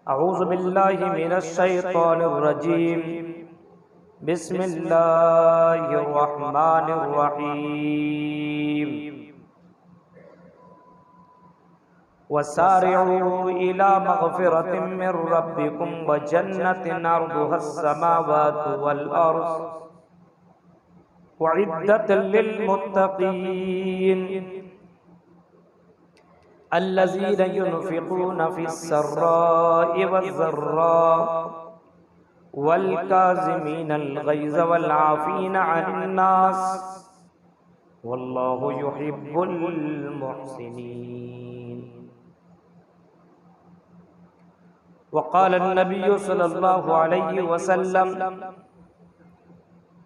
अऊज़ु बिल्लाहि मिनश शैतानिर रजीम। बिस्मिल्लाहिर रहमानिर रहीम। वसारिऊ इला मग़फ़िरतिम मिर रब्बिकुम व जन्नतिन अर्दुहस समावातु वल अर्ज़ उइद्दत लिल मुत्तक़ीन अल्लज़ीना युनफ़िक़ूना फ़िस्सर्राइ वज़्ज़र्राइ वल काज़िमीनल ग़ैज़ वल आफ़ीना अनिन नास वल्लाहु युहिब्बुल मुहसिनीन। वक़ाल अन्नबिय्यु सल्लल्लाहु अलैहि वसल्लम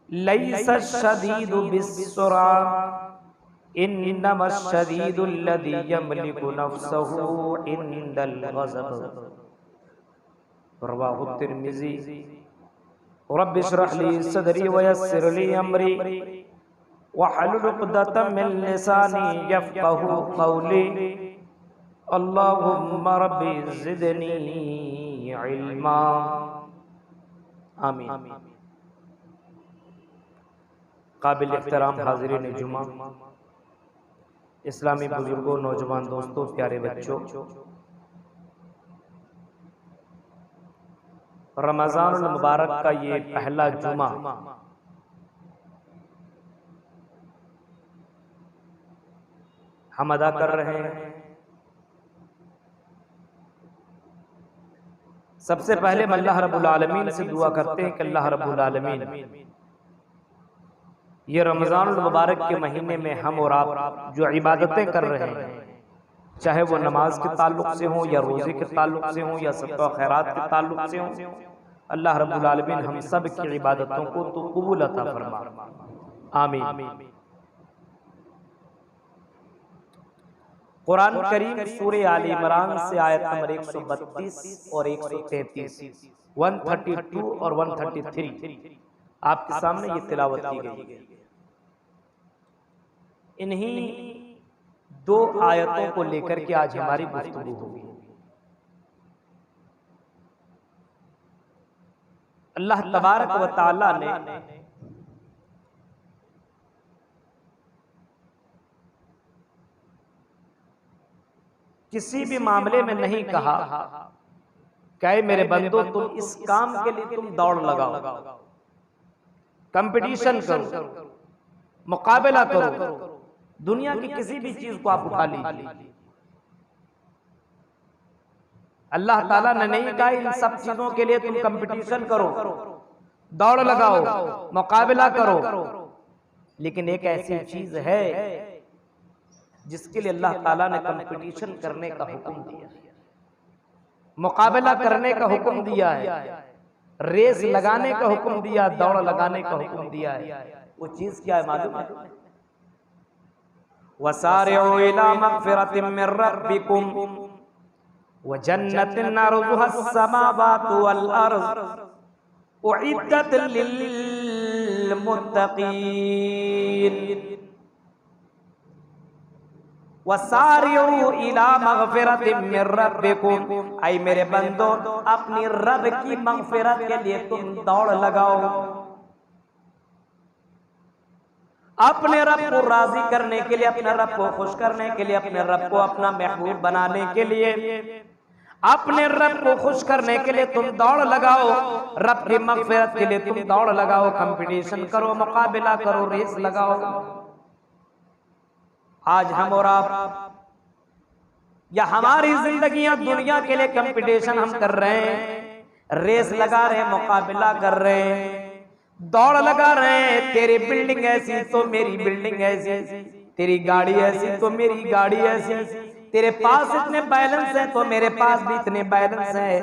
लैसा शदीदु बिस्सुरा इन्नमश्शदीदु अल्लज़ी यमलिकु नफ़्सहु इंदल ग़ज़ब। रवाहु तिर्मिज़ी। रब्बि इश्रह ली सदरी व यस्सिर ली अमरी वहलुल उक़दतम मिन लिसानी यफ़क़हू क़ौली। अल्लाहुम्मा रब्बि ज़िदनी इल्मा। आमीन। काबिल इहतराम हाज़िरीन जुमा, इस्लामी बुजुर्गों, नौजवान दोस्तों, प्यारे बच्चों, रमज़ानुल मुबारक का ये पहला जुमा हम अदा कर रहे हैं। सबसे पहले हम अल्लाह रब्बुल आलमीन से दुआ करते हैं कि अल्लाह रब्बुल आलमीन ये रमज़ानुल मुबारक के महीने में हम और आप जो इबादतें कर रहे हैं, चाहे वो नमाज के ताल्लुक से हो या रोज़े के ताल्लुक से हो या सदका खैरात के ताल्लुक से हो, अल्लाह रब्बुल आलमीन हम सब की इबादतों को तो कबूल अता फरमा। आमीन। कुरान करीम सूरह आल इमरान से आयत नंबर 132 और 133, 132 और 133 आपके सामने ये तिलावत की गई। इन्हीं दो आयतों को लेकर के आज हमारी गुफ्तगू होगी। अल्लाह तबारक व तआला ने किसी भी मामले में नहीं कहा कि मेरे बंदो तुम इस काम के लिए तुम दौड़ लगाओ, कंपटीशन करो, मुकाबला करो, दुनिया की किसी भी चीज को आप उठा लीजिए। अल्लाह ताला ने नहीं कहा इन सब चीजों के लिए तुम कंपटीशन करो, दौड़ लगाओ, मुकाबला करो, लेकिन एक ऐसी चीज है जिसके लिए अल्लाह ताला ने कंपटीशन करने का हुक्म दिया है, मुकाबला करने का हुक्म दिया है, रेस लगाने का हुक्म दिया, दौड़ लगाने का हुक्म दिया है। वो चीज क्या है मालूम है? वसारिउ इला मग़फ़िरतिम मिर रब्बिकुम व जन्नतिन अर्ज़ुहस समावातु वल अर्ज़ उइद्दत लिल मुत्तक़ीन। वसारिउ इला मग़फ़िरतिम मिर रब्बिकुम, ऐ मेरे बंदो अपनी रब की मग़फ़िरत के लिए तुम दौड़ लगाओ, अपने रब को राजी करने के लिए, अपने रब को खुश करने के लिए, अपने रब को अपना महबूब बनाने के लिए, अपने रब को खुश करने के लिए तुम दौड़ लगाओ, रब की मग़फ़िरत के लिए तुम दौड़ लगाओ, कंपटीशन करो, मुकाबला करो, रेस लगाओ। आज हम और आप या हमारी जिंदगियां दुनिया के लिए कंपटीशन हम कर रहे हैं, रेस लगा रहे हैं, मुकाबला कर रहे हैं, दौड़ लगा रहे हैं। तेरी बिल्डिंग ऐसी तो मेरी बिल्डिंग ऐसी, तेरी गाड़ी ऐसी तो मेरी गाड़ी ऐसी, तेरे पास इतने बैलेंस है तो मेरे पास भी इतने बैलेंस है,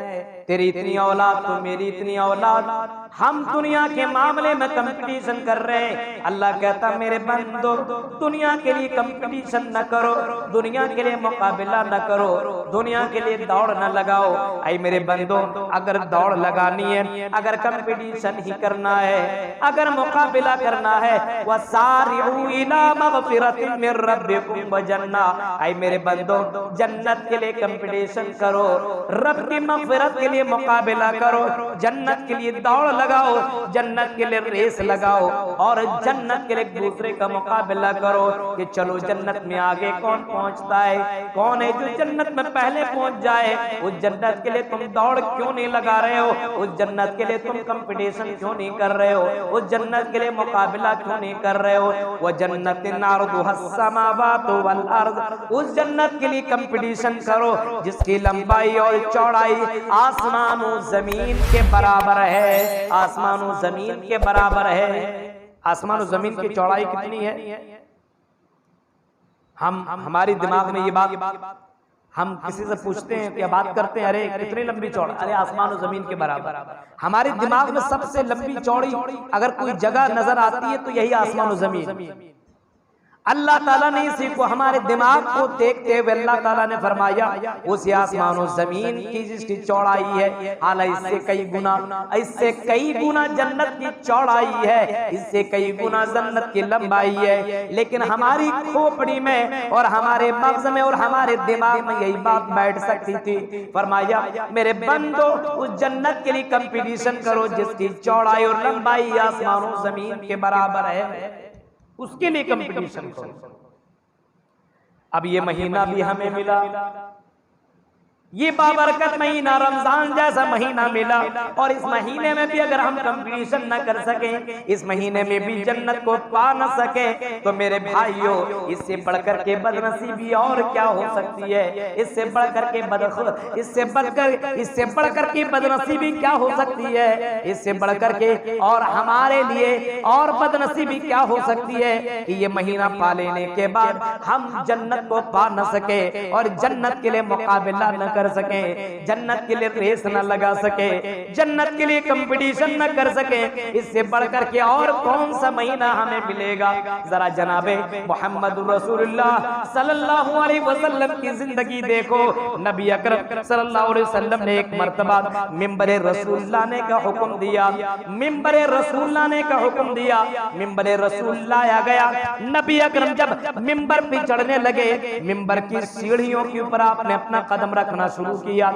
तेरी इतनी औलाद तो मेरी इतनी औलाद, हम दुनिया के मामले में कंपटीशन कर रहे हैं। अल्लाह कहता मेरे बंदो दुनिया के लिए कंपटीशन न करो, दुनिया के लिए मुकाबला न करो, दुनिया के लिए दौड़ न लगाओ। ऐ मेरे बंदो अगर दौड़ लगानी है, अगर कंपटीशन ही करना है, अगर मुकाबला करना है, वसारिउ इला मगफिरतिन मिर रब्बिकुम व जन्नह। ऐ मेरे बंदो जन्नत के लिए कंपटीशन करो, रब की मगफिरत के लिए मुकाबला करो, जन्नत के लिए दौड़ लगाओ, जन्नत के लिए रेस लगाओ और जन्नत के लिए एक दूसरे का मुकाबला करो कि चलो जन्नत में आगे कौन पहुंचता है, कौन है जो जन्नत में पहले पहुंच जाए। उस जन्नत के लिए तुम दौड़ क्यों नहीं लगा रहे हो, उस जन्नत के लिए तुम कंपटीशन क्यों नहीं कर रहे हो, उस जन्नत के लिए मुकाबला क्यों नहीं कर रहे हो। वो जन्नतिन अर्दुहस समावातु वल अर्द, उस जन्नत के लिए कंपटीशन करो जिसकी लंबाई और चौड़ाई आसमान और जमीन के बराबर है, आसमान और जमीन के बराबर है। आसमान और जमीन की चौड़ाई कितनी है? हम हमारी दिमाग में ये बात हम किसी से पूछते हैं क्या बात करते हैं, अरे कितनी लंबी चौड़ी, अरे आसमान और जमीन के बराबर। हमारे दिमाग में सबसे लंबी चौड़ी अगर कोई जगह नजर आती है तो यही आसमान और जमीन। अल्लाह ताला ने इसी को हमारे दिमाग को देखते हुए अल्लाह ताला ने फरमाया उसी आसमान और जमीन की जिसकी चौड़ाई है, हालांकि इससे कई गुना जन्नत की चौड़ाई है, इससे कई गुना जन्नत की लंबाई है। लेकिन हमारी खोपड़ी में और हमारे मगज में और हमारे दिमाग में यही बात बैठ सकती थी। फरमाया मेरे बंदो उस जन्नत के लिए कंपटीशन करो जिसकी चौड़ाई और लंबाई आसमान और जमीन के बराबर है, उसके लिए कंपटीशन करो। अब ये महीना भी हमें मिला, ये बाबरकत महीना रमजान जैसा महीना मिला, और इस महीने में भी अगर हम कंपटीशन न कर सके, इस महीने में भी जन्नत को पा न सके, तो मेरे भाइयों इससे बढ़कर के बदनसीबी और क्या हो सकती है, इससे बढ़कर के इससे बढ़कर के बदनसीबी क्या हो सकती है, इससे बढ़कर के और हमारे लिए और बदनसीबी क्या हो सकती है कि ये महीना पा लेने के बाद हम जन्नत को पा न सके और जन्नत के लिए मुकाबला न कर सके, जन्नत के लिए रेस न लगा सके, जन्नत के लिए कंपटीशन न कर सके। इससे बढ़कर के और कौन सा महीना हमें मिलेगा? जरा जनाबे मोहम्मद रसूलुल्लाह सल्लल्लाहु अलैहि वसल्लम की जिंदगी देखो। नबी अकरम सल्लल्लाहु अलैहि वसल्लम ने एक मर्तबा मिंबर रसूल लाने का हुक्म दिया, मिंबर रसूल लाने का हुक्म दिया, मिंबर रसूल लाया गया। नबी अकरम जब मिंबर पे चढ़ने लगे, मिंबर की सीढ़ियों के ऊपर आपने अपना कदम रखना शुरू किया।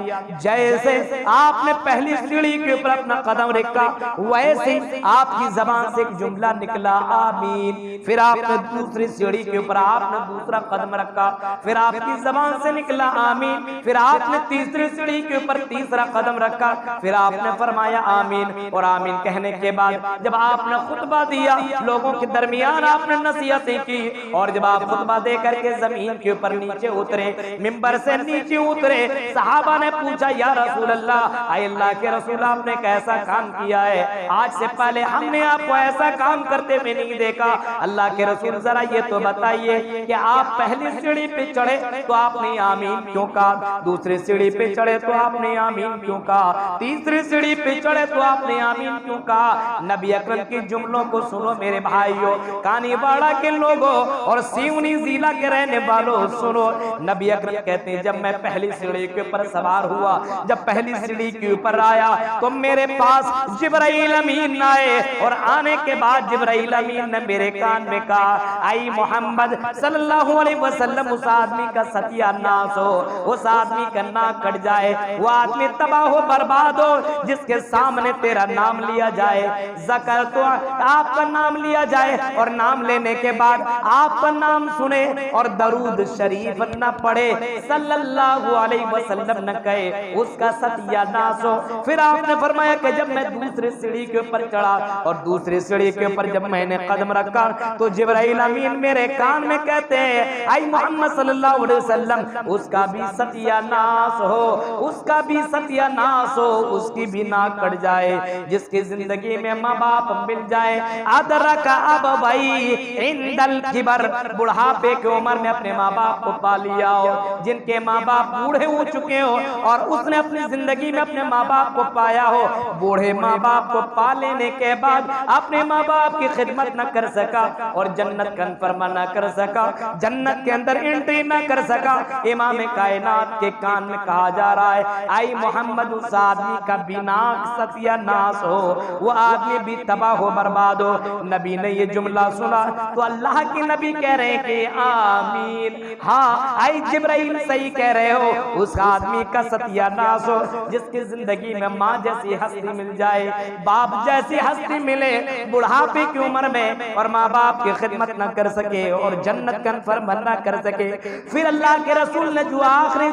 जैसे आपने पहली सीढ़ी के ऊपर अपना कदम रखा, वैसे आपकी जबान से एक जुमला निकला आमीन। फिर आपने दूसरी सीढ़ी के ऊपर आपने दूसरा कदम रखा, फिर आपकी जबान से निकला आमीन। फिर आपने तीसरी सीढ़ी के ऊपर तीसरा कदम रखा, फिर आपने फरमाया आमीन। और आमीन कहने के बाद जब आपने खुतबा दिया, लोगों के दरमियान आपने नसीहतें की, और जब आप खुतबा दे करके जमीन के ऊपर नीचे उतरे, मिंबर से नीचे उतरे, सहाबा ने पूछा या रसूल अल्लाह, अल्लाह के रसूल आपने कैसा काम किया है, आज से पहले हमने आपको ऐसा काम करते हुए नहीं देखा। अल्लाह के रसूल जरा ये तो बताइए कि आप पहली सीढ़ी पे चढ़े तो आपने आमीन क्यों कहा, दूसरी सीढ़ी पे चढ़े तो आपने आमीन क्यों कहा, तीसरी सीढ़ी पे चढ़े तो आपने आमीन क्यों कहा। नबी अकरम के जुमलों को सुनो मेरे भाइयों, कानीवाड़ा के लोगों और सिवनी जिला के रहने वालों सुनो। नबी अकरम कहते हैं जब मैं पहली सीढ़ी के ऊपर सवार हुआ, जब पहली सीढ़ी के ऊपर आया तो मेरे पास जिब्राइल अमीन आए, और आने के बाद जिब्राइल अमीन ने मेरे कान में कहा आई मोहम्मद सल्लल्लाहु अलैहि वसल्लम, उस आदमी का सत्यानाश हो, उस आदमी का नाक कट जाए, वो आदमी तबाह हो बर्बाद हो जिसके सामने तेरा नाम लिया जाए, ज़कर तो आपका नाम लिया जाए, और नाम लेने के बाद आपका नाम सुने और दरूद शरीफ न पढ़े सल्लल्लाहु अलैहि वसल्लम न कहे, उसका सत्यानाश हो। फिर आपने फरमाया कि जब मैं दूसरी सीढ़ी के ऊपर चढ़ा और दूसरी सीढ़ी के ऊपर जब मैंने कदम रखा तो जिब्राइल अमीन मेरे कान में कहते हैं आई मोहम्मद सल्लल्लाहु अलैहि वसल्लम, उसका भी सत्यानाश हो, उसका भी सत्यानाश हो, उसकी भी नाक कट जाए, जिसकी जिंदगी में माँ बाप मिल जाए, आदरा का अब भाई इंदल किबर, बुढ़ापे की उम्र में अपने माँ बाप को पा लिया हो, जिनके माँ बाप बूढ़े हो चुके हो और उसने अपनी जिंदगी में अपने माँ बाप को पाया हो, बूढ़े माँ बाप को पा लेने के बाद अपने माँ बाप की खिदमत न कर सका और जन्नत कन्फर्म न कर सका, जन्नत के अंदर एंट्री न कर सका, इमाम कायनात के कान में कहा जा रहा है, आई मोहम्मद उस आदमी का बिनाक सत्यानाश हो, वो आदमी भी तबाह हो बर्बाद हो। नबी ने ये जुमला सुना तो अल्लाह के नबी कह रहे हैं कि आमीन, हाँ आई जिब्राइल सही कह रहे हो, उस आदमी का सत्यानाश हो जिसकी जिंदगी में माँ जैसी हस्ती मिल जाए, बाप जैसी हस्ती मिले बुढ़ापे की उम्र में और माँ बाप की खिदमत न कर सके और जन्नत कन्फर्म न कर सके। फिर अल्लाह के रसूल ने जो आखिरी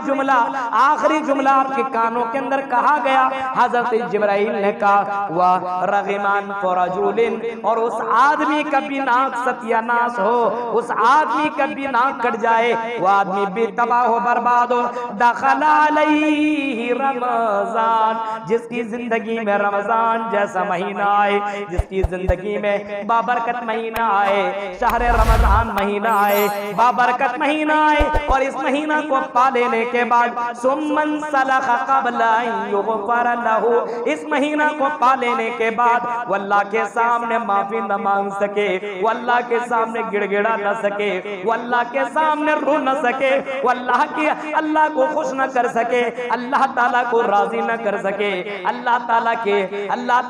जुमला आपके कानों के अंदर कहा गया, हजरत जिब्राइल ने कहा वह रग़िमान फरजुलिन, और उस आदमी का भी नाक सत्यानाश हो, उस आदमी का भी नाक कट जाए, वो आदमी भी तबाह हो बर्बाद हो। दखला अलैहि रमजान, जिसकी जिंदगी में रमजान जैसा महीना आए, जिसकी जिंदगी में बाबरकत महीना आए, शहर रमजान महीना आए, बाबरकत महीना आए, और इस महीना को पा लेने के बाद सुम्मन सलख क़ब्ल अन युग़फ़र लहू, इस महीना को पा लेने के बाद वो अल्लाह के सामने माफी न मांग सके, वो अल्लाह के सामने गिड़गिड़ा न सके, वो अल्लाह के सामने रो न सके, वो अल्लाह को खुश न कर सके, अल्लाह ताला को राजी न कर सके, अल्लाह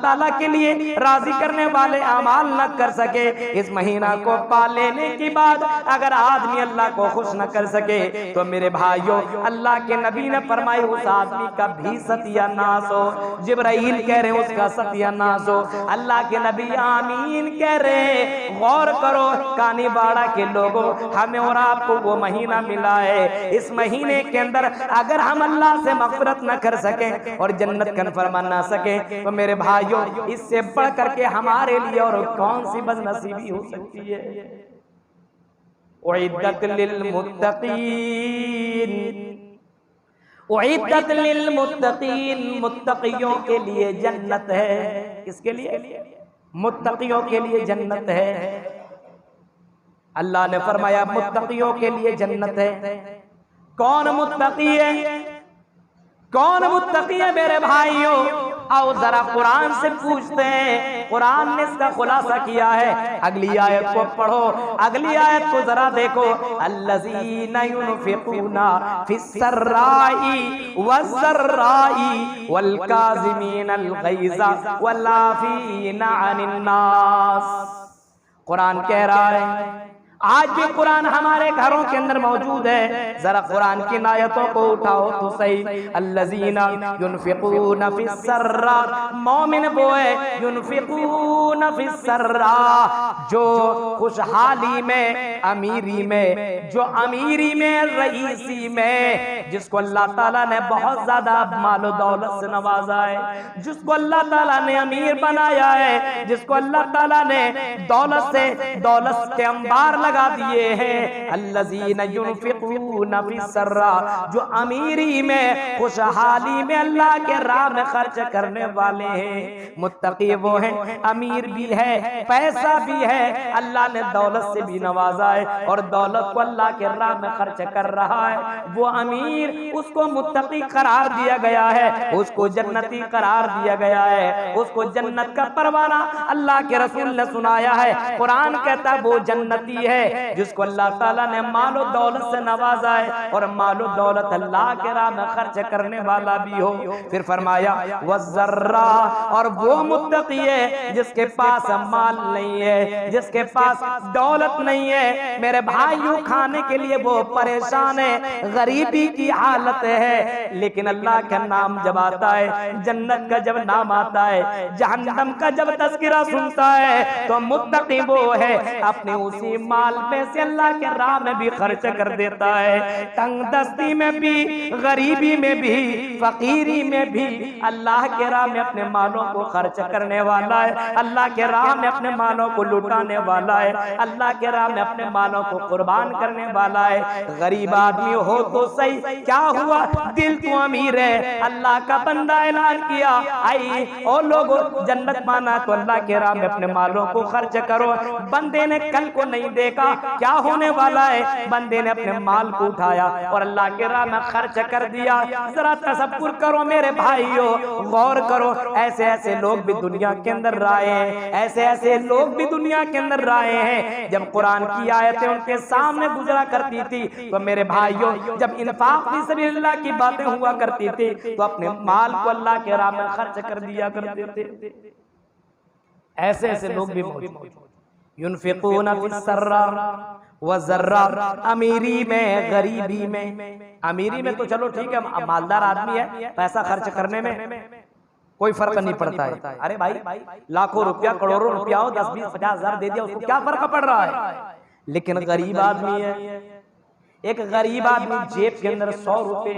ताला के लिए राजी करने वाले अमाल न कर सके, इस महीना को पा लेने के बाद अगर आदमी अल्लाह को खुश न कर सके तो मेरे भाइयों अल्लाह के नबी ने फरमाया उस आदमी का भी सत्यानाश हो। जिब्राइल कह रहे हैं उसका सत्यानाश हो, अल्लाह के नबी आमीन कह रहे हैं। गौर करो कानीबाड़ा के लोगों, हमें और आपको वो महीना मिला है, इस महीने के अंदर अगर हम अल्लाह से मग़फ़िरत न कर सके और जन्नत कन्फर्म ना सके तो मेरे भाइयों इससे बढ़ करके हमारे लिए और कौन सी बदनसीबी हो सकती है। उइद्दत लिल मुत्तक़ीन, उइद्दत लिल मुत्तक़ीन, मुत्तक़ियों के लिए जन्नत है। किसके लिए? मुत्तक़ियों के लिए जन्नत है। अल्लाह ने फरमाया मुत्तक़ियों के लिए जन्नत है। कौन मुत्तक़ी है? कौन मुत्तक़ी है मेरे भाइयों? आओ जरा कुरान से पूछते हैं, कुरान ने इसका खुलासा किया है। अगली आयत को पढ़ो, अगली आयत को जरा देखो, अल्लज़ीना युनफ़िक़ूना फ़िस्सर्राई वज़्ज़र्राई वल काज़िमीनल ग़ैज़ा वल आफ़ीना अनिन्नास। कुरान कह रहा है, आज भी कुरान हमारे घरों के अंदर मौजूद है। जरा कुरान की आयतों को उठाओ तो सही। अल्लज़ीना युनफ़िक़ूना फ़िस्सर्रा, मोमिन वो है युनफ़िक़ूना फ़िस्सर्रा जो खुशहाली में, अमीरी में, जो अमीरी में, रईसी में, जिसको अल्लाह ताला ने बहुत ज्यादा मालो दौलत से नवाजा है, जिसको अल्लाह ताला ने अमीर बनाया है, जिसको अल्लाह ताला ने दौलत के अंबार लगा दिए हैं। अल्लज़ीना युनफ़िक़ूना फ़िस्सर्रा, जो अमीरी में, खुशहाली में अल्लाह के राह में खर्च करने वाले हैं। मुत्तक़ी वो हैं, अमीर भी है, पैसा भी है, अल्लाह ने दौलत से भी नवाजा है और दौलत को अल्लाह के राह में खर्च कर रहा है, वो अमीर, उसको मुत्तक़ी करार दिया गया है, उसको जन्नती करार दिया गया है, उसको जन्नत का परवाना अल्लाह के रसूल ने सुनाया है। कुरान कहता है वो जन्नती है जिसको अल्लाह ताला ने मालो दौलत से नवाजा है और मालो दौलत अल्लाह के राह में खर्च करने वाला भी हो। फिर फरमाया वज़्ज़र्रा, और वो मुत्तक़ी है जिसके पास माल नहीं है, जिसके पास दौलत नहीं है, मेरे भाइयों खाने के लिए वो परेशान है, गरीबी की हालत है, लेकिन अल्लाह का नाम जब आता है, जन्नत का जब नाम आता है, जहन्नम का जब तज़किरा सुनता है तो मुत्तक़ी वो है अपने उसी माल में से अल्लाह के राह में भी खर्च कर देता है, तंगदस्ती में भी, गरीबी में भी, फकीरी में भी अल्लाह के राह में अपने मालों को खर्च करने वाला है, अल्लाह के राह में अपने मालों को लुटाने वाला है, अल्लाह के राह में अपने मालों को कुर्बान करने वाला है। गरीब आदमी हो तो सही, क्या हुआ, दिल तो अमीर है। अल्लाह का बंदा ऐलान किया, आई और लोगों जन्नत पाना तो अल्लाह के राह में अपने मालों को खर्च करो। बंदे ने कल को नहीं देखा क्या होने वाला है, बंदे ने अपने माल को उठाया और अल्लाह के राह में खर्च कर दिया। जरा तसव्वुर करो मेरे भाइयों, गौर करो, ऐसे ऐसे लोग भी दुनिया के अंदर राहे हैं, ऐसे ऐसे लोग भी दुनिया के अंदर राहे हैं। जब कुरान की आयतें उनके सामने गुजरा करती थी तो मेरे भाइयों, जब इंफाक फी सबिलिल्लाह की बातें हुआ करती थी तो अपने माल को अल्लाह के राह में खर्च कर दिया करते थे। ऐसे ऐसे लोग भी मौजूद, युनफिकूना फिस्सर्रा व ज़र्रा, अमीरी में गरीबी में। अमीरी में तो चलो ठीक है, मालदार आदमी है, पैसा खर्च करने में कोई फर्क नहीं पड़ता है। अरे भाई लाखों रुपया करोड़ों रुपया हो, 10 20 50 हजार दे दिया, उसको क्या फर्क पड़ रहा है। लेकिन गरीब आदमी है, एक गरीब आदमी जेब के अंदर 100 रुपए,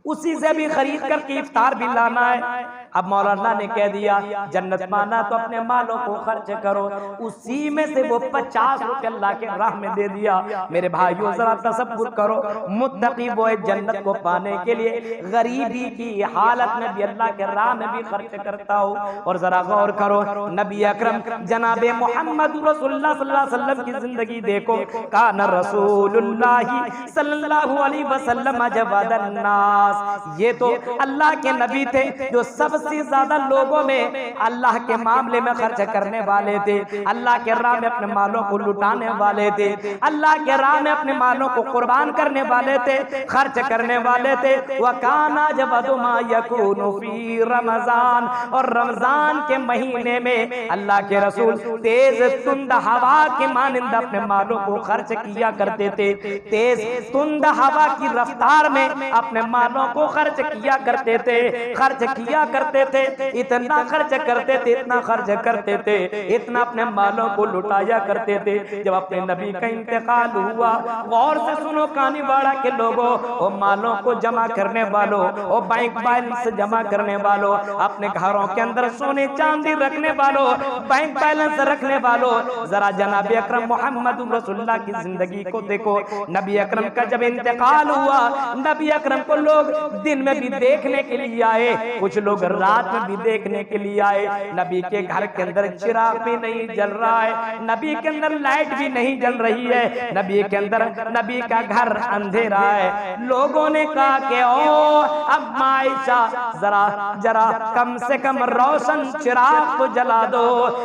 उसी से भी खरीद करके इफ्तार भी लाना है। अब मौलाना ने कह दिया जन्नत पाना तो अपने मालों को खर्च करो, उसी में से वो 50 रुपए अल्लाह के राह में दे दिया। मेरे भाइयों जरा तसव्वुर करो, मुत्तकी वो जन्नत को पाने के लिए गरीबी की हालत में भी अल्लाह के राह में भी खर्च करता हो। और जरा गौर करो, नबी अकरम जनाबे मोहम्मद रसूलुल्लाह सल्लल्लाहु अलैहि वसल्लम की जिंदगी देखो। काना रसूलुल्लाह सल्लल्लाहु अलैहि वसल्लम अजवदन नास, ये तो अल्लाह के नबी थे जो सबसे ज्यादा लोगों में अल्लाह के मामले में खर्च करने वाले थे, अल्लाह के राह में अपने मालों को लुटाने वाले थे, अल्लाह के राह में अपने मालों को कुर्बान करने वाले थे, खर्च करने वाले थे। वकाना जबदु मा यकूनु फी रमजान, और रमजान के महीने में अल्लाह के रसूल तेज तुंद हवा के मानिंद अपने मालों को खर्च किया करते थे। तेज तुंद हवा की रफ्तार में अपने मालों को खर्च किया करते थे, खर्च किया करते थे, इतना खर्च करते थे, इतना खर्च करते थे, इतना अपने मालों को लुटाया करते थे। जब अपने नबी का इंतकाल हुआ, गौर से सुनो कानीवाड़ा के लोगों, वो मालों को जमा करने वालों, वो बैंक बैलेंस जमा करने वालों, अपने घरों के अंदर सोने चांदी रखने वालों, बैंक बैलेंस रखने वालों, जरा जनाब अकरम मोहम्मद रसूलुल्लाह की जिंदगी को देखो। नबी अकरम का जब इंतकाल हुआ, नबी अकरम को लोग दिन में भी देखने के लिए आए, कुछ लोग रात में भी देखने के लिए आए। नबी के घर के अंदर चिराग भी नहीं जल रहा है, नबी के अंदर लाइट भी नहीं जल रही है, नबी के अंदर नबी का घर अंधेरा है। लोगों ने कहा कि ओ अब आयशा जरा जरा कम से कम रोशन चिराग को जला दो,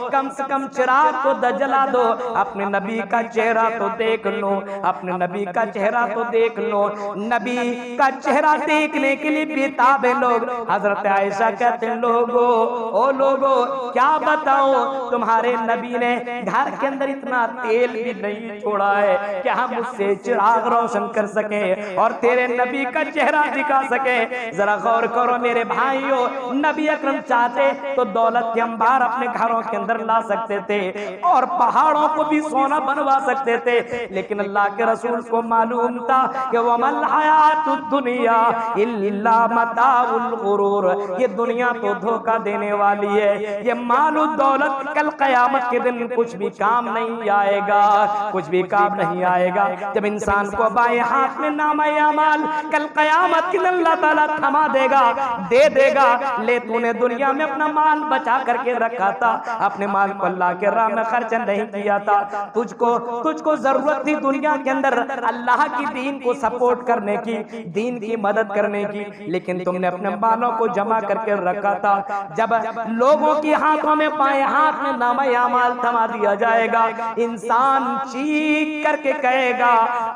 कम से कम चिराग को जला दो, अपने नबी का चेहरा तो देख लो, अपने नबी का चेहरा तो देख लो। नबी का चेहरा देखने के लिए बेताब है लोग। हजरत आयशा कहते हैं लोगो, ओ लोगो क्या बताओ, तुम्हारे नबी ने घर के अंदर इतना तेल भी नहीं छोड़ा है कि हम उससे चिराग रोशन कर सके और तेरे नबी का चेहरा दिखा सके। जरा गौर करो मेरे भाइयों, नबी अकरम चाहते तो दौलत के अंबार अपने घरों के अंदर ला सकते थे और पहाड़ों को भी सोना बनवा सकते थे, लेकिन अल्लाह के रसूल को मालूम था कि वमल हयातुद दुनिया इल्ला मताउल गुरूर, ये दुनिया तो धोखा देने वाली है, ये मालू दौलत कल कयामत के दिन कुछ भी काम नहीं आएगा, कुछ भी काम नहीं आएगा। जब इंसान को बाएं हाथ में नामा अमाल कल कयामत के दिन अल्लाह ताला थमा देगा, दे देगा, ले तूने दुनिया में अपना माल बचा करके रखा था, अपने माल को अल्लाह के राह में खर्च नहीं किया था, तुझको जरूरत थी दुनिया के अंदर अल्लाह की दीन को सपोर्ट करने की, दीन की मदद करने की, लेकिन तुमने अपने मालों को जमा करके रखा था। जब लोगों के हाथों में बाएं हाथ में नामा अमाल थमा दिया जाएगा, इंसान चीख करके कहेगा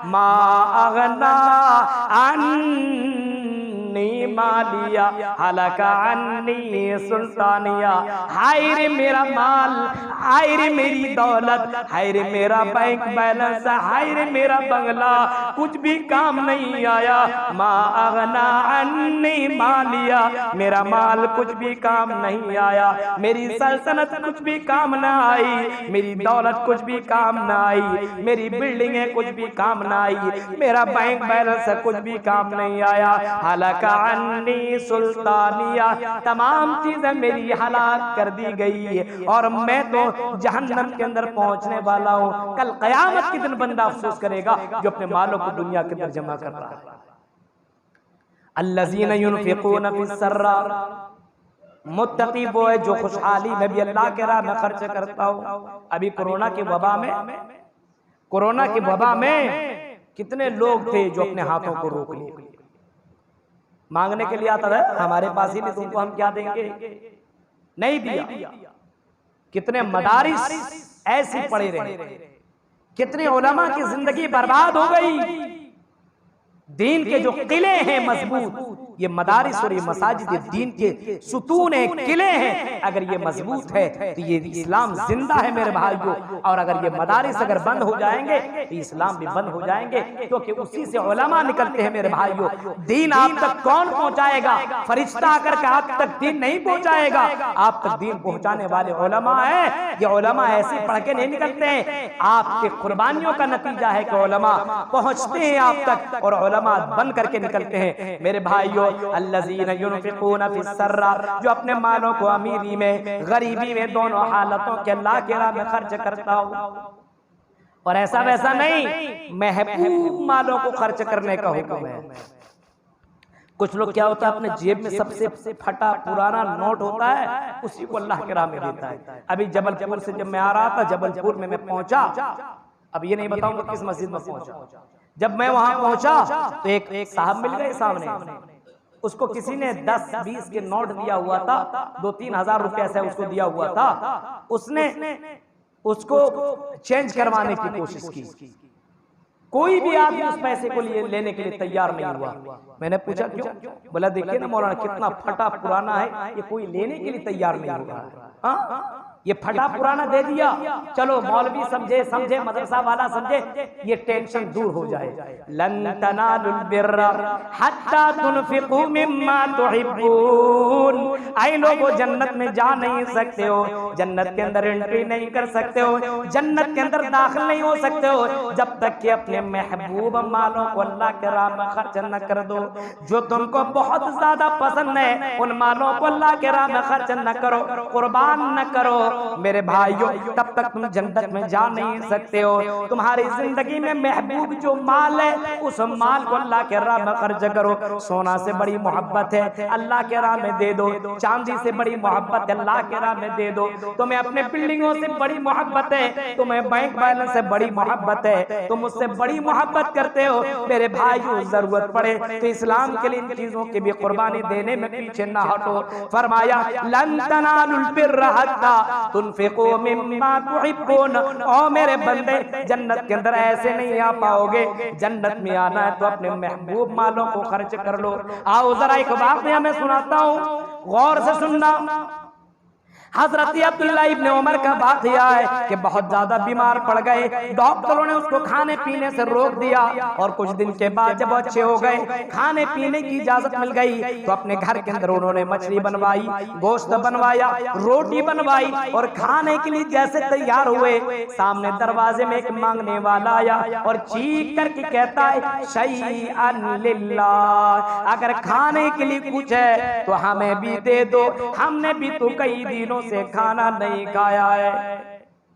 मा अगना अन्नी मालिया हलका अन्नी सुल्तानिया, हाय रे मेरा माल, हाय रे मेरी दौलत, हाय रे मेरा बैंक बैलेंस, हाय रे मेरा बंगला, कुछ भी काम नहीं आया। मा अगना अन्नी मालिया, मेरा माल कुछ भी काम नहीं आया, मेरी सल्तनत कुछ भी काम ना आई, मेरी दौलत कुछ भी काम ना आई, मेरी बिल्डिंगें कुछ भी काम ना आई, मेरा बैंक बैलेंस कुछ भी काम नहीं आया। हलका अन्नी सुल्तानिया, तमाम चीजें मेरी हलाक कर दी गई और मैं तो जहन्नम के अंदर पहुंचने वाला हूं। कल कयामत के दिन बंदा अफसोस करेगा जो अपने मालों को दुनिया के अंदर जमा कर रहा है। अल्लज़ीना युनफ़िक़ूना फ़िस्सर्रा, मुत्तक़ी वो है जो खुशहाली में भी अल्लाह के राह में खर्च करता हो। अभी कोरोना की वबा में कितने लोग थे जो अपने हाथों को रोक लिए, मांगने के लिए आता था हमारे पास ही नहीं, तुमको हम क्या देंगे, नहीं दिया। कितने मदारिस ऐसे पड़े रहे, कितने उलमा की जिंदगी बर्बाद हो गई। दीन के जो किले हैं मजबूत, ये मदारिस और ये मसाजिद दीन के सुतून है, किले हैं। अगर ये मजबूत है तो ये इस्लाम जिंदा है मेरे भाइयों। और अगर ये मदारिस अगर बंद हो जाएंगे तो इस्लाम भी बंद हो जाएंगे, क्योंकि उसी से उलमा निकलते हैं मेरे भाइयों। दीन आप तक कौन पहुंचाएगा? फरिश्ता आकर के आप तक दीन नहीं पहुंचाएगा, आप तक दीन पहुंचाने वाले उलमा है। ये उलमा ऐसे पढ़ के नहीं निकलते हैं, आपके कुर्बानियों का नतीजा है कि उलमा पहुंचते हैं आप तक और उलमा बन करके निकलते हैं मेरे भाइयों। अल्लज़ीना युनफ़िक़ूना फ़िस्सर्रा, जो अपने मालों को अमीरी में गरीबी में दोनों हालतों के अल्लाह के राह में खर्च करता हो। और ऐसा वैसा नहीं, महबूब मालों को खर्च करने का हुक्म है। कुछ लोग क्या होता है, अपने जेब में सबसे फटा पुराना नोट होता है, उसी को अल्लाह के राह में देता है। अभी जबलपुर से जब मैं आ रहा था, जबलपुर में मैं पहुंचा, अब ये नहीं बताऊंगा किस मस्जिद में पहुंचा। जब मैं वहां पहुंचा तो एक साहब मिल गए सामने, उसको किसी ने 10-20 के नोट दिया हुआ था, 2-3 हजार रुपए से उसको दिया हुआ था। उसने उसको चेंज करवाने की कोशिश की, कोई भी आदमी उस पैसे को लेने के लिए तैयार नहीं हुआ। मैंने पूछा क्यों? बोला देखिए ना मौलाना, कितना फटा पुराना है, ये कोई लेने के लिए तैयार नहीं हुआ। ये फटा पुराना दे दिया, चलो मौलवी समझे मदरसा वाला समझे, ये टेंशन दूर हो जाए। लन तनालुल बिर्रा हत्ता तुनफिकू मिम्मा तुहिब्बून। आई लोगों, जन्नत में जा नहीं सकते हो, जन्नत के अंदर एंट्री नहीं कर सकते हो, जन्नत के अंदर दाखिल नहीं हो सकते हो जब तक कि अपने महबूब मालों को अल्लाह के राह में खर्च न कर दो। जो तुमको बहुत ज्यादा पसंद है, उन मालों को अल्लाह के राह में खर्च न करो, कुर्बान न करो मेरे भाइयों, तब तक तुम जन्नत में जा नहीं सकते हो। तुम्हारी जिंदगी में महबूब जो माल है, उस माल को अल्लाह के राह में खर्च करो। सोना से बड़ी मोहब्बत है, अल्लाह के राह में दे दो। चांदी से बड़ी मोहब्बत है, अल्लाह के राह में दे दो। तुम्हें अपने बिल्डिंगों से बड़ी मोहब्बत है, तुम्हें बैंक बैलेंस से बड़ी मोहब्बत है, तुम उससे बड़ी मोहब्बत करते हो मेरे भाइयों। जरूरत पड़े तो इस्लाम के लिए इन चीजों की भी कुर्बानी देने में पीछे ना हटो। फरमाया लन तनालुल बिर्रा हत्ता तुनफिकू मिम्मा तुहिब्बून। ओ मेरे बंदे, जन्नत के अंदर ऐसे नहीं आ पाओगे, जन्नत में आना है तो अपने महबूब मालों को खर्च कर लो। आओ जरा एक बात मैं सुनाता हूँ, गौर से सुनना। हजरत अब्दुल्लाह इब्ने उमर का वाक़या है कि बहुत ज्यादा बीमार पड़ गए, डॉक्टरों ने उसको खाने पीने से रोक दिया और कुछ दिन के बाद जब अच्छे हो गए, खाने पीने की इजाजत मिल गई, तो अपने घर के अंदर उन्होंने मछली बनवाई, गोश्त बनवाया, रोटी बनवाई और खाने के लिए जैसे तैयार हुए, सामने दरवाजे में एक मांगने वाला आया और चीख करके कहता है शैअन लिल्लाह, अगर खाने के लिए कुछ है तो हमें भी दे दो, हमने भी तो कई दिनों से खाना नहीं खाया है।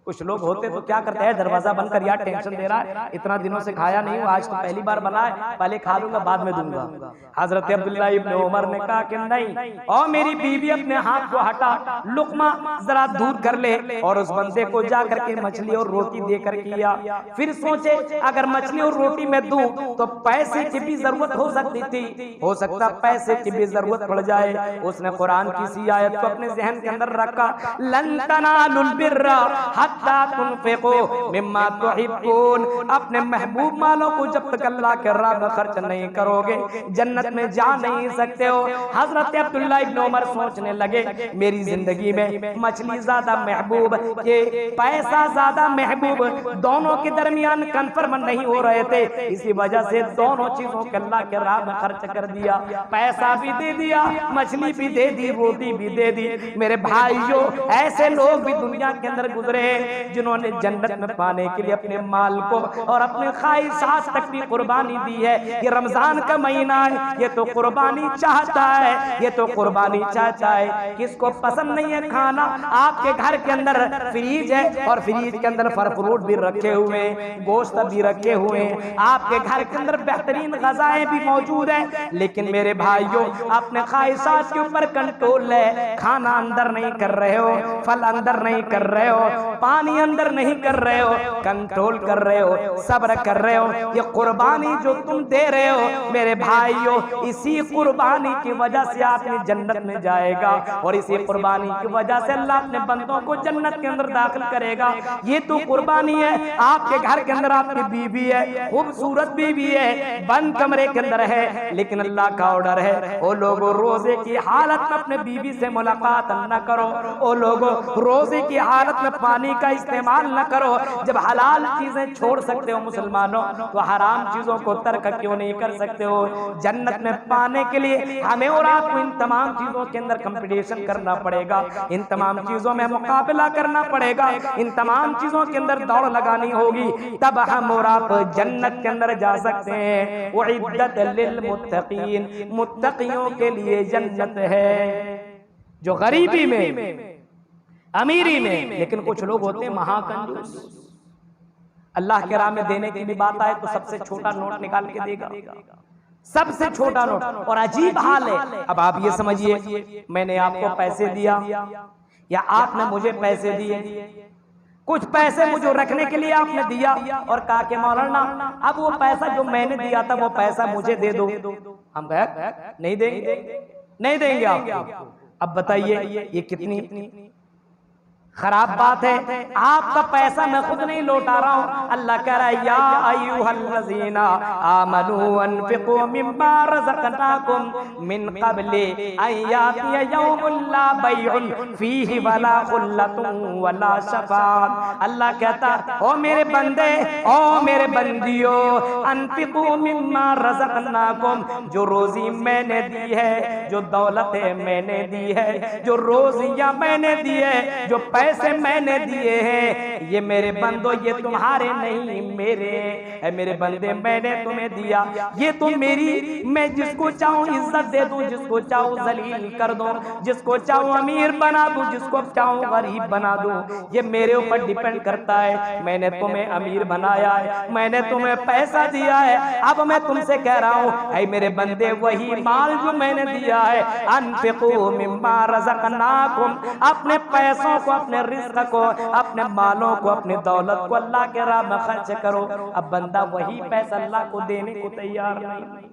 कुछ लोग होते तो क्या करते हैं, दरवाजा बंद कर, यार टेंशन दे रहा है, इतना दिनों से खाया नहीं हूं, आज तो पहली बार बना है, पहले खा लूंगा बाद में दूंगा। हजरत अब्दुल्लाह इब्ने उमर ने कहा कि नहीं, और मेरी बीवी अपने हाथ को हटा, लुकमा जरा दूर कर ले, और उस बंदे को जा करके मछली और रोटी देकर किया। फिर सोचे अगर मछली और रोटी में दूं तो पैसे की भी जरूरत हो सकती थी, हो सकता पैसे की भी जरूरत पड़ जाए। उसने कुरान की सी आयत को अपने जहन के अंदर रखा, लन तनालुल बिर्रा हत्ता तुनफिकू मिम्मा तुहिब्बून। अपने महबूब मालों को जब तक अल्लाह के राह में खर्च नहीं करोगे, जन्नत में जा नहीं सकते हो। हजरत अब्दुल्लाह इब्न उमर सोचने लगे, मेरी जिंदगी में मछली ज्यादा महबूब, ये पैसा ज्यादा महबूब, दोनों के दरमियान कन्फर्म नहीं हो रहे थे, इसी वजह से दोनों चीजों के अल्लाह के राह में खर्च कर दिया। पैसा भी दे दिया, मछली भी दे दी, रोटी भी दे दी। मेरे भाइयों, ऐसे लोग भी दुनिया के अंदर गुजरे जिन्होंने जन्नत में पाने के लिए अपने माल को और अपने ख्वाहिशात तक भी कुर्बानी दी है। ये रमजान का महीना है, ये तो कुर्बानी चाहता है, ये तो कुर्बानी चाहता है। किसको पसंद नहीं है खाना? आपके घर के अंदर फ्रीज है और फ्रीज के अंदर फल फ्रूट भी रखे हुए हैं, गोश्त भी रखे हुए हैं, आपके घर के अंदर बेहतरीन ग़िज़ाएं भी मौजूद है। लेकिन मेरे भाइयों, अपने ख्वाहिशात के ऊपर कंट्रोल है। खाना अंदर नहीं कर रहे हो, फल अंदर नहीं कर रहे हो, पानी अंदर नहीं कर रहे हो, कंट्रोल कर रहे हो, सब्र कर रहे हो। ये कुर्बानी जो तुम दे रहे हो मेरे भाइयों, इसी कुर्बानी की वजह से आपने जन्नत में जाएगा और इसी कुर्बानी की वजह से अल्लाह अपने बंदों को जन्नत के अंदर दाखिल करेगा। ये तो कुर्बानी है। आपके घर के अंदर आपकी बीवी है, खूबसूरत बीवी है, बंद कमरे के अंदर है, लेकिन अल्लाह का ऑर्डर है, ओ लोगों रोजे की हालत में अपने बीवी से मुलाकात न करो, ओ लोगों रोजे की हालत में पानी का इस्तेमाल न करो। जब हलाल चीजें छोड़ सकते हो मुसलमानों, तो हराम चीजों को तर्क क्यों नहीं कर सकते हो? जन्नत में पाने के लिए हमें और आपको इन तमाम चीजों के अंदर कंपटीशन करना पड़ेगा, इन तमाम चीजों में मुकाबला करना पड़ेगा, इन तमाम चीजों के अंदर दौड़ लगानी होगी, तब हम और आप जन्नत के अंदर जा सकते हैं। उइद्दत लिल मुत्तकीन, मुत्तकियों के लिए जन्नत है। जो गरीबी में, अमीरी में, लेकिन कुछ लोग होते हैं महाकंजूस, अल्लाह के राह में देने की भी बात आए तो सबसे छोटा नोट निकाल के देगा, सबसे छोटा नोट। और अजीब हाल है। अब आप ये समझिए, मैंने आपको पैसे दिया या आपने मुझे पैसे दिए, कुछ पैसे मुझे रखने के लिए आपने दिया और कहा कि मौलाना अब वो पैसा जो मैंने दिया था वो पैसा मुझे दे दो। हम कहे नहीं देंगे, नहीं देंगे आपको। अब बताइए ये कितनी खराब बात है। आपका पैसा मैं खुद नहीं लौटा रहा हूँ। अल्लाह कह रहा है या अय्युहल्लज़ीना आमनू अनफिकू मिम्मा रज़क़नाकुम मिन क़ब्लि अन यातिया यौमुन ला बैउन फीहि वला खुल्लतुन वला शफ़ाअत। अल्लाह कहता ओ मेरे बंदे, ओ मेरे बंदियों, अनफिकू मिम्मा रज़क़नाकुम, जो रोजी मैंने दी है, जो दौलतें मैंने दी है, जो रोजियां मैंने दी है, जो पैसे मैंने दिए हैं, ये मेरे बंदो ये तुम्हारे नहीं मेरे है। मेरे बंदे मैंने तुम्हें दिया, ये तो मेरी, मैं जिसको चाहूँ इज्जत दे दूं, जिसको चाहूँ जलील कर दूं, जिसको चाहूँ अमीर बना दूं, जिसको चाहूँ गरीब बना दूं, ये मेरे ऊपर डिपेंड करता है। मैंने तुम्हें अमीर बनाया है, मैंने तुम्हें पैसा दिया है। अब मैं तुमसे कह रहा हूँ ऐ मेरे बंदे, वही माल जो मैंने दिया है, अनफिकू मिम्मा रज़क़नाकुम, अपने पैसों को, अपने रिज़्क़ को, अपने मालों को, अपनी दौलत को अल्लाह के राह में खर्च करो। अब बंदा वही पैसा अल्लाह को देने को तैयार नहीं।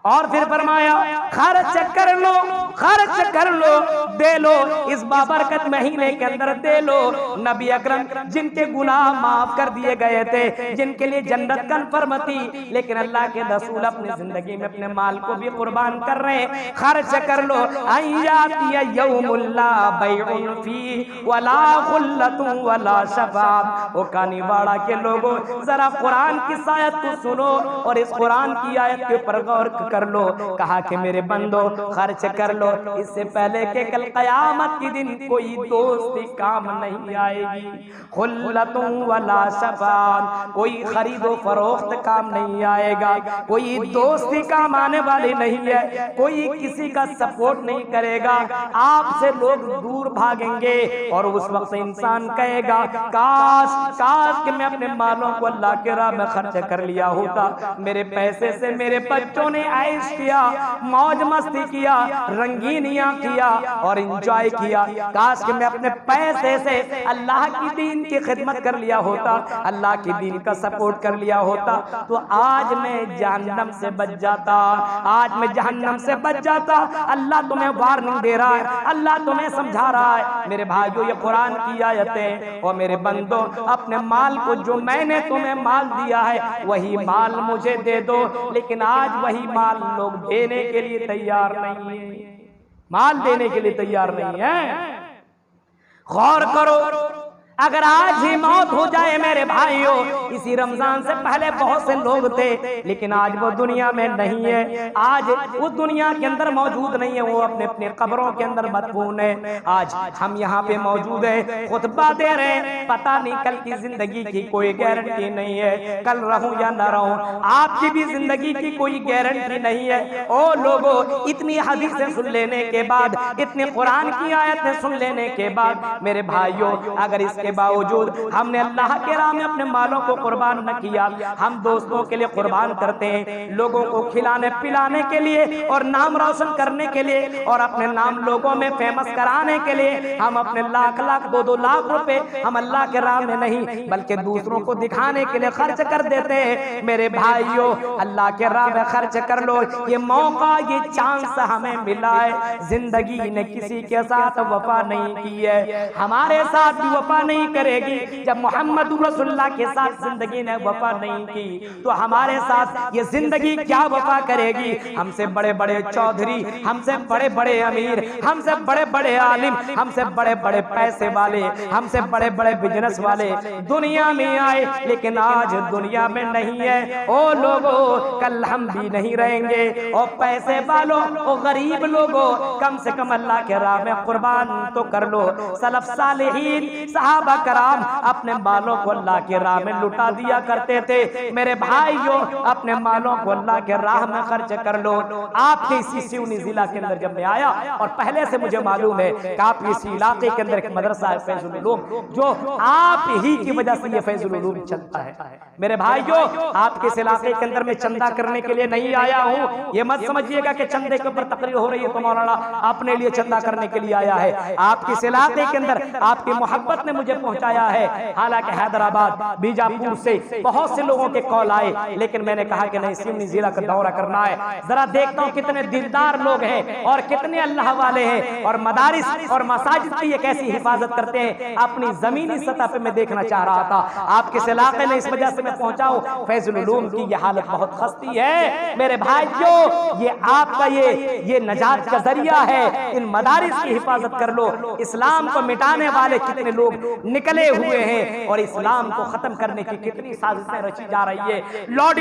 और फिर फरमाया खर्च कर लो, खर्च कर लो, दे लो, इस बाबरकत महीने के अंदर दे लो। नबी अकरम जिनके गुनाह माफ कर दिए गए थे, जिनके लिए जन्नत कन्फर्म थी, लेकिन अल्लाह के रसूल अपनी जिंदगी में अपने माल को भी कुर्बान कर रहे हैं। खर्च कर लो, अय्यातिया यौमुल ला बैउन फी वला खुल्लतुन वला शफ़ाअत। ओ कानीवाड़ा के लोगों, जरा कुरान की आयत को सुनो और इस कुरान की आयत के ऊपर गौर कर लो। कहा कि मेरे बंदो खर्च कर लो, इससे पहले कि कल कयामत के दिन कोई दोस्ती काम नहीं आएगी। खुल्लतुन वला शफ़ाअत, कोई खरीदो फरोख्त काम नहीं आएगा, कोई दोस्ती काम आने वाली नहीं है, कोई किसी का सपोर्ट नहीं करेगा, आपसे लोग दूर भागेंगे। और उस वक्त इंसान कहेगा काश काश कि मैं अपने मालों को अल्लाह के राह में खर्च कर लिया होता, मेरे पैसे से मेरे बच्चों ने ऐश किया, मौज मस्ती किया, रंगीनियां किया और एंजॉय किया। काश कि मैं अपने पैसे से अल्लाह की दीन की खिदमत कर लिया होता, अल्लाह की दीन का सपोर्ट कर लिया होता, तो आज मैं जहन्नम से बच जाता, आज मैं जहन्नम से बच जाता। अल्लाह तुम्हें वार्निंग दे रहा है, अल्लाह तुम्हें समझा रहा है। मेरे भाइयों, ये कुरान की आयतें। और मेरे बंदो, अपने माल को, जो मैंने तुम्हें माल दिया है वही माल मुझे दे दो। लेकिन आज वही माल लोग देने के लिए तैयार नहीं है, माल देने के लिए तैयार नहीं है। गौर करो, अगर आज ही मौत हो जाए मेरे भाइयों, इसी रमजान से पहले बहुत से लोग थे लेकिन आज वो दुनिया में नहीं है, आज उस दुनिया के अंदर मौजूद नहीं है, वो अपने अपने कब्रों के अंदर मदफून है। आज हम यहाँ पे मौजूद है, खुतबा दे रहे हैं, पता नहीं कल की जिंदगी की कोई गारंटी नहीं है, कल रहूं या ना रहूं, आपकी भी जिंदगी की कोई गारंटी नहीं है। ओ लोगों, इतनी हदीसें सुन लेने के बाद, इतनी कुरान की आयतें सुन लेने के बाद मेरे भाइयों, अगर इसके बावजूद हमने अल्लाह के राह में अपने मालों को कुर्बान न किया, हम दोस्तों के लिए कुर्बान करते हैं, लोगों को खिलाने पिलाने के लिए और नाम रोशन करने के लिए और अपने नाम लोगों में फेमस कराने के लिए हम अपने लाख लाख 2-2 लाख रुपए हम अल्लाह के राह में नहीं बल्कि दूसरों को दिखाने के लिए खर्च कर देते हैं। मेरे भाइयों, अल्लाह के राह में खर्च कर लो, ये मौका, ये चांस हमें मिला है। जिंदगी ने किसी के साथ वफा नहीं की है, हमारे साथ भी वफा नहीं करेगी। जब मोहम्मद रसूलुल्लाह के साथ जिंदगी ने वफा नहीं की तो हमारे साथ ये जिंदगी क्या वफा करेगी। हमसे बड़े बड़े चौधरी, हमसे बड़े बड़े अमीर, हमसे बड़े बड़े आलिम, हमसे बड़े बड़े पैसे वाले, हमसे बड़े बड़े बिजनेस वाले दुनिया में आए लेकिन आज दुनिया में नहीं है। ओ लोगों, कल हम भी नहीं रहेंगे। और पैसे वालों और गरीब लोगों, कम से कम अल्लाह के राह में कुर्बान तो कर लो। सलफ सालिहीन सहाबा कराम अपने मालों को अल्लाह के राह में लुटा दिया करते थे। मेरे भाइयों, अपने मालों को अल्लाह के राह में खर्च कर लो। आपके इसी सिवनी जिला के अंदर जब मैं आया, और पहले से मुझे मालूम है कि आपके इसी इलाके के अंदर एक मदरसा है फैजुल उलूम, जो आप ही की वजह से ये फैजुल उलूम चलता है। मेरे भाइयों, आपके इस इलाके के अंदर मैं चंदा करने के लिए नहीं आया हूँ, ये मत समझिएगा कि चंदे के ऊपर तकरीर हो रही है तो मौलाना अपने लिए चंदा करने के लिए आया है। आपके इस इलाके के अंदर आपकी मोहब्बत ने मुझे पहुंचाया है। हालांकि हैदराबाद, बीजापुर से बहुत से लोगों के कॉल आए, लेकिन मैंने कहा कि नहीं, सिवनी जिला का दौरा करना है, जरा देखता हूँ कितने दिलदार लोग हैं और कितने अल्लाह वाले हैं और मदारिस और मसाजिद की ये कैसी हिफाजत करते हैं। अपनी जमीनी सतह पे मैं देखना चाह रहा था। आपके इस इलाके में इस वजह से मैं पहुंचा हूँ, फैजुल उलूम की ये हालत बहुत खस्ती है। मेरे भाइयों, ये आपका ये नजात का जरिया है। इन मदारिस की हिफाजत कर लो। इस्लाम को मिटाने वाले कितने लोग निकले हुए हैं और इस्लाम को खत्म करने की कितनी साजिशें रची जा रही है। लाउड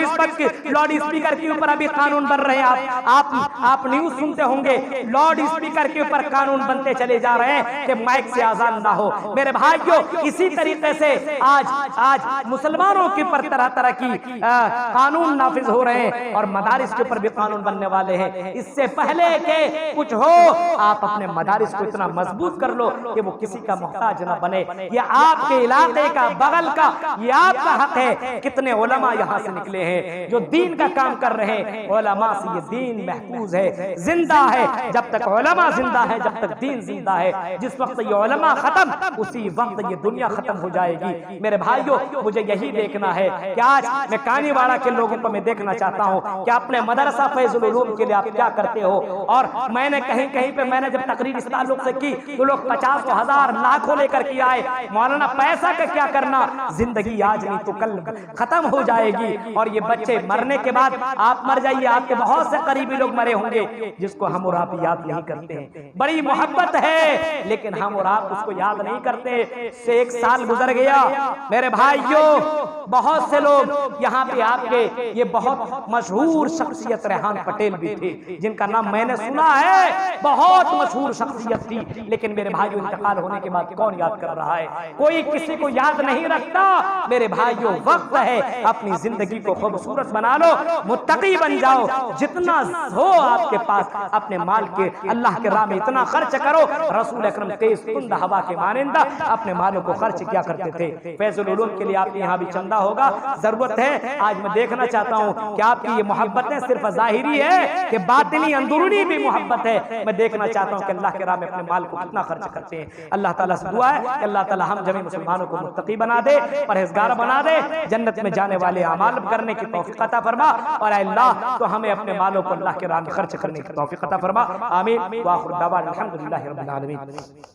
स्पीकर के ऊपर अभी कानून बन रहे हैं। आप न्यूज सुनते होंगे, लाउड स्पीकर के ऊपर कानून बनते चले जा रहे हैं कि माइक से आजान ना हो। मेरे भाइयों, इसी तरीके से आज मुसलमानों के ऊपर तरह तरह की कानून नाफिज हो रहे हैं और मदारिस के ऊपर भी कानून बनने वाले हैं। इससे पहले के कुछ हो, आप अपने मदारिस को इतना मजबूत कर लो कि वो किसी का मोहताज ना बने। ये आपके इलाके का, बगल का, ये आपका हक है। कितने उलमा यहाँ से निकले हैं जो दीन का काम कर रहे हैं। उलमा से ये दीन महफूज है, जिंदा है। जब तक उलमा जिंदा है, जब तक दीन जिंदा है। जिस वक्त ये उलमा खत्म, उसी वक्त ये दुनिया खत्म हो जाएगी। मेरे भाइयों, मुझे यही देखना है कि आज मैं कानीवाड़ा के लोगों को मैं देखना चाहता हूँ कि अपने मदरसा फैजुल उलूम के लिए आप क्या करते हो। और मैंने कहीं कहीं पे मैंने जब तकरीर इस ताल्लुक से की तो लोग 50,000 लाखों लेकर के आए। मौलाना, पैसा का क्या करना, जिंदगी आज नहीं तो कल खत्म हो जाएगी और ये बच्चे मरने के बाद आप मर जाइए, आपके बहुत से करीबी लोग मरे होंगे जिसको हम और आप याद नहीं करते हैं। बड़ी मोहब्बत है लेकिन हम और आप उसको याद नहीं करते। से 1 साल गुजर गया। मेरे भाइयों, बहुत से लोग यहाँ पे आपके ये बहुत मशहूर शख्सियत रेहान पटेल भी थे, जिनका नाम मैंने सुना है, बहुत मशहूर शख्सियत थी। लेकिन मेरे भाइयों, इंतकाल होने के बाद कौन याद कर रहा है? कोई किसी को याद नहीं रखता। मेरे भाइयों, वक्त है, अपनी जिंदगी को खूबसूरत बना लो, मुत्तकी बन जाओ। जितना हो आपके पास अपने माल के अल्लाह के राह में इतना खर्च करो। रसूल अकरम तेज तुंद हवा के मानिंदा अपने मालों को खर्च किया करते थे। फैजुल उलूम के लिए आपके यहाँ भी चंदा होगा, जरूरत है। आज मैं देखना चाहता हूँ कि आपकी ये मोहब्बतें सिर्फ जाहिरी है कि बातिनी अंदरूनी भी मोहब्बत है। मैं देखना चाहता हूँ कि अल्लाह के राह में अपने माल को कितना खर्च करते हैं। अल्लाह ताला से दुआ है कि अल्लाह ताला हम जमीन मुसलमानों को मुत्तकी बना दे, परहेजगार बना दे, जन्नत में जाने वाले अमाल करने की तौफीक अता फरमा। और अल्लाह तो हमें अपने मालों को अल्लाह के राह में खर्च करने की तौफीक अता फरमा। आमीन। व आखिर दावाना अल्हम्दुलिल्लाहि रब्बिल आलमीन।